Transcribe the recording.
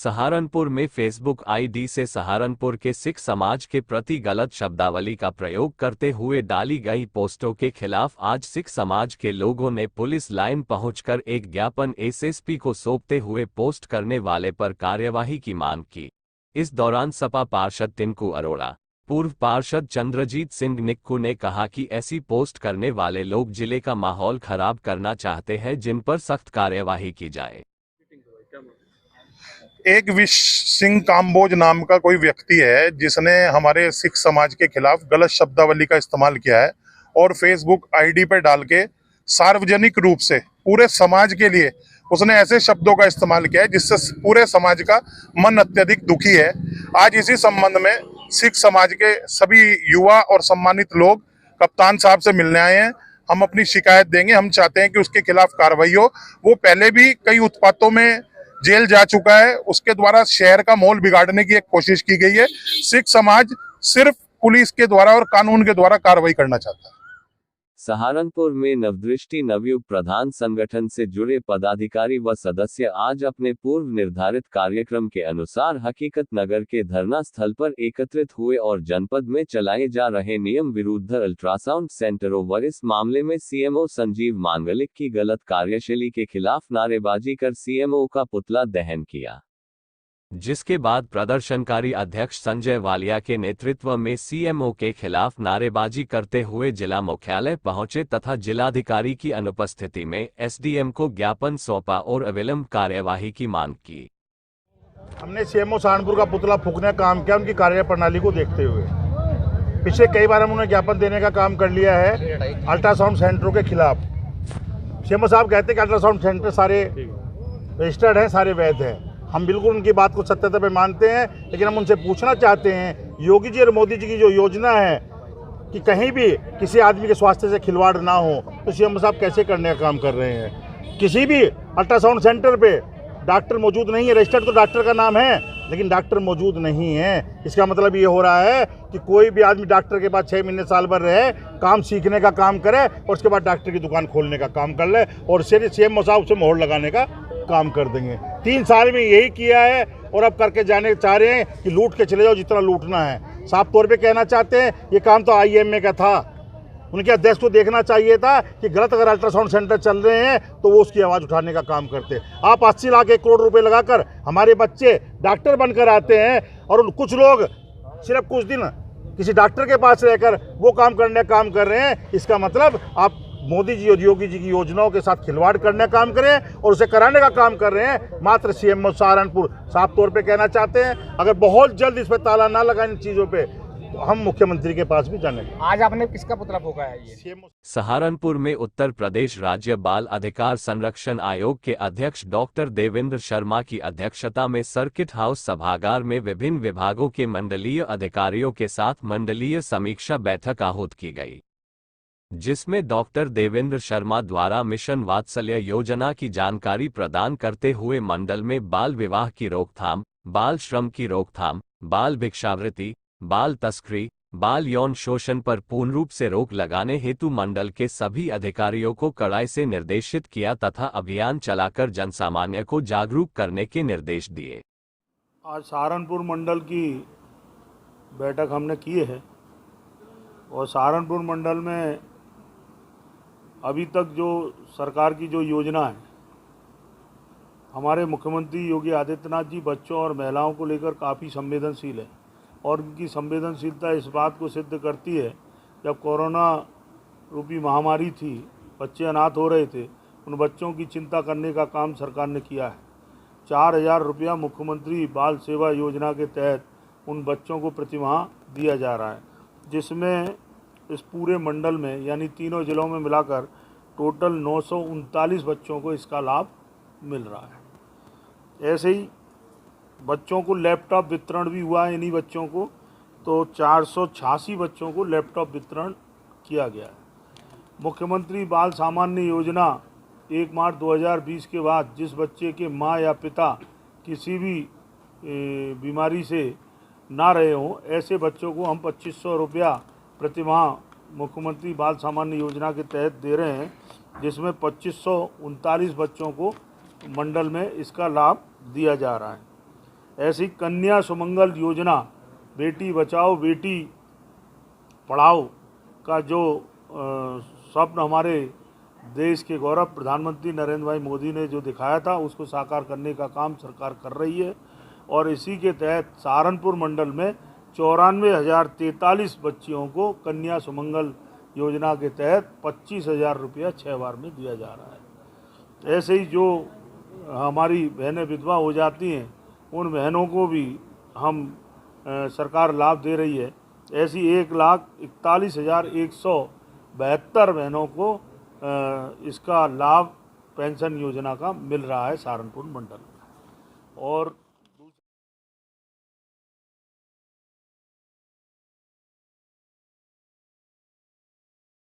सहारनपुर में Facebook ID से सहारनपुर के सिख समाज के प्रति गलत शब्दावली का प्रयोग करते हुए डाली गई पोस्टों के खिलाफ आज सिख समाज के लोगों ने पुलिस लाइन पहुंचकर एक ज्ञापन एसएसपी को सौंपते हुए पोस्ट करने वाले पर कार्यवाही की मांग की। इस दौरान सपा पार्षद टिंकू अरोड़ा, पूर्व पार्षद चंद्रजीत सिंह निक्कू ने कहा कि ऐसी पोस्ट करने वाले लोग जिले का माहौल खराब करना चाहते हैं, जिन पर सख्त कार्यवाही की जाए। एक विश सिंह काम्बोज नाम का कोई व्यक्ति है जिसने हमारे सिख समाज के खिलाफ गलत शब्दावली का इस्तेमाल किया है और फेसबुक आईडी पर डाल के सार्वजनिक रूप से पूरे समाज के लिए उसने ऐसे शब्दों का इस्तेमाल किया है जिससे पूरे समाज का मन अत्यधिक दुखी है। आज इसी संबंध में सिख समाज के सभी युवा और सम्मानित लोग कप्तान साहब से मिलने आए हैं। हम अपनी शिकायत देंगे। हम चाहते हैं कि उसके खिलाफ कार्रवाई हो। वो पहले भी कई उत्पातों में जेल जा चुका है। उसके द्वारा शहर का माहौल बिगाड़ने की एक कोशिश की गई है। सिख समाज सिर्फ पुलिस के द्वारा और कानून के द्वारा कार्रवाई करना चाहता है। सहारनपुर में नवदृष्टि नवयुग प्रधान संगठन से जुड़े पदाधिकारी व सदस्य आज अपने पूर्व निर्धारित कार्यक्रम के अनुसार हकीकत नगर के धरना स्थल पर एकत्रित हुए और जनपद में चलाए जा रहे नियम विरुद्ध अल्ट्रासाउंड सेंटरों व इस मामले में सीएमओ संजीव मांगलिक की गलत कार्यशैली के खिलाफ नारेबाजी कर सीएमओ का पुतला दहन किया, जिसके बाद प्रदर्शनकारी अध्यक्ष संजय वालिया के नेतृत्व में सीएमओ के खिलाफ नारेबाजी करते हुए जिला मुख्यालय पहुंचे तथा जिलाधिकारी की अनुपस्थिति में एसडीएम को ज्ञापन सौंपा और अविलंब कार्यवाही की मांग की। हमने सीएमओ सहारनपुर का पुतला फूंकने का काम किया उनकी कार्य प्रणाली को देखते हुए। पिछले कई बार हम उन्हें ज्ञापन देने का काम कर लिया है अल्ट्रासाउंड सेंटरों के खिलाफ। सीएमओ साहब कहते हैं कि अल्ट्रासाउंड सेंटर सारे रजिस्टर्ड हैं, सारे वैध हैं। हम बिल्कुल उनकी बात को सत्यता पे मानते हैं, लेकिन हम उनसे पूछना चाहते हैं योगी जी और मोदी जी की जो योजना है कि कहीं भी किसी आदमी के स्वास्थ्य से खिलवाड़ ना हो, तो सीएम साहब कैसे करने का काम कर रहे हैं। किसी भी अल्ट्रासाउंड सेंटर पे डॉक्टर मौजूद नहीं है। रजिस्टर्ड तो डॉक्टर का नाम है, लेकिन डॉक्टर मौजूद नहीं है। इसका मतलब ये हो रहा है कि कोई भी आदमी डॉक्टर के पास 6 महीने साल भर रहे, काम सीखने का काम करे और उसके बाद डॉक्टर की दुकान खोलने का काम कर ले और सीएम साहब उसे मोहर लगाने का काम कर देंगे। 3 साल में यही किया है और अब करके जाने चाह रहे हैं कि लूट के चले जाओ जितना लूटना है। साफ तौर पे कहना चाहते हैं ये काम तो आईएमए का था। उनके अध्यक्ष को देखना चाहिए था कि गलत अगर अल्ट्रासाउंड सेंटर चल रहे हैं तो वो उसकी आवाज़ उठाने का काम करते। आप 80 लाख 1 करोड़ रुपए लगाकर हमारे बच्चे डॉक्टर बनकर आते हैं और कुछ लोग सिर्फ कुछ दिन किसी डॉक्टर के पास रहकर वो काम करने का काम कर रहे हैं। इसका मतलब आप मोदी जी और योगी जी की योजनाओं के साथ खिलवाड़ करने का काम करें और उसे कराने का काम कर रहे हैं। मात्र सीएमओ सहारनपुर साफ तौर पे कहना चाहते हैं अगर बहुत जल्द इस पर ताला ना लगाए इन चीज़ों पे तो हम मुख्यमंत्री के पास भी जानेंगे। आज आपने किसका पुतला फूंका है ये? सहारनपुर में उत्तर प्रदेश राज्य बाल अधिकार संरक्षण आयोग के अध्यक्ष डॉक्टर देवेंद्र शर्मा की अध्यक्षता में सर्किट हाउस सभागार में विभिन्न विभागों के मंडलीय अधिकारियों के साथ मंडलीय समीक्षा बैठक आहूत की गई, जिसमें डॉक्टर देवेंद्र शर्मा द्वारा मिशन वात्सल्य योजना की जानकारी प्रदान करते हुए मंडल में बाल विवाह की रोकथाम, बाल श्रम की रोकथाम, बाल भिक्षावृत्ति, बाल तस्करी, बाल यौन शोषण पर पूर्ण रूप से रोक लगाने हेतु मंडल के सभी अधिकारियों को कड़ाई से निर्देशित किया तथा अभियान चलाकर जनसामान्य को जागरूक करने के निर्देश दिए। आज सहारनपुर मंडल की बैठक हमने की है और सहारनपुर मंडल में अभी तक जो सरकार की जो योजना है, हमारे मुख्यमंत्री योगी आदित्यनाथ जी बच्चों और महिलाओं को लेकर काफ़ी संवेदनशील है और उनकी संवेदनशीलता इस बात को सिद्ध करती है, जब कोरोना रूपी महामारी थी, बच्चे अनाथ हो रहे थे, उन बच्चों की चिंता करने का काम सरकार ने किया है। 4000 रुपया मुख्यमंत्री बाल सेवा योजना के तहत उन बच्चों को प्रतिमाह दिया जा रहा है, जिसमें इस पूरे मंडल में यानी तीनों जिलों में मिलाकर टोटल 939 बच्चों को इसका लाभ मिल रहा है। ऐसे ही बच्चों को लैपटॉप वितरण भी हुआ है। इन्हीं बच्चों को तो 486 बच्चों को लैपटॉप वितरण किया गया है। मुख्यमंत्री बाल सामान्य योजना 1 मार्च 2020 के बाद जिस बच्चे के माँ या पिता किसी भी बीमारी से ना रहे हों, ऐसे बच्चों को हम 2500 रुपया प्रतिमाह मुख्यमंत्री बाल सामान्य योजना के तहत दे रहे हैं, जिसमें 2539 बच्चों को मंडल में इसका लाभ दिया जा रहा है। ऐसी कन्या सुमंगल योजना, बेटी बचाओ बेटी पढ़ाओ का जो स्वप्न हमारे देश के गौरव प्रधानमंत्री नरेंद्र भाई मोदी ने जो दिखाया था, उसको साकार करने का काम सरकार कर रही है। और इसी के तहत सहारनपुर मंडल में 94,043 बच्चियों को कन्या सुमंगल योजना के तहत 25,000 रुपया 6 बार में दिया जा रहा है। ऐसे ही जो हमारी बहनें विधवा हो जाती हैं, उन बहनों को भी हम सरकार लाभ दे रही है। ऐसी 1,41,172 बहनों को इसका लाभ पेंशन योजना का मिल रहा है सहारनपुर मंडल में। और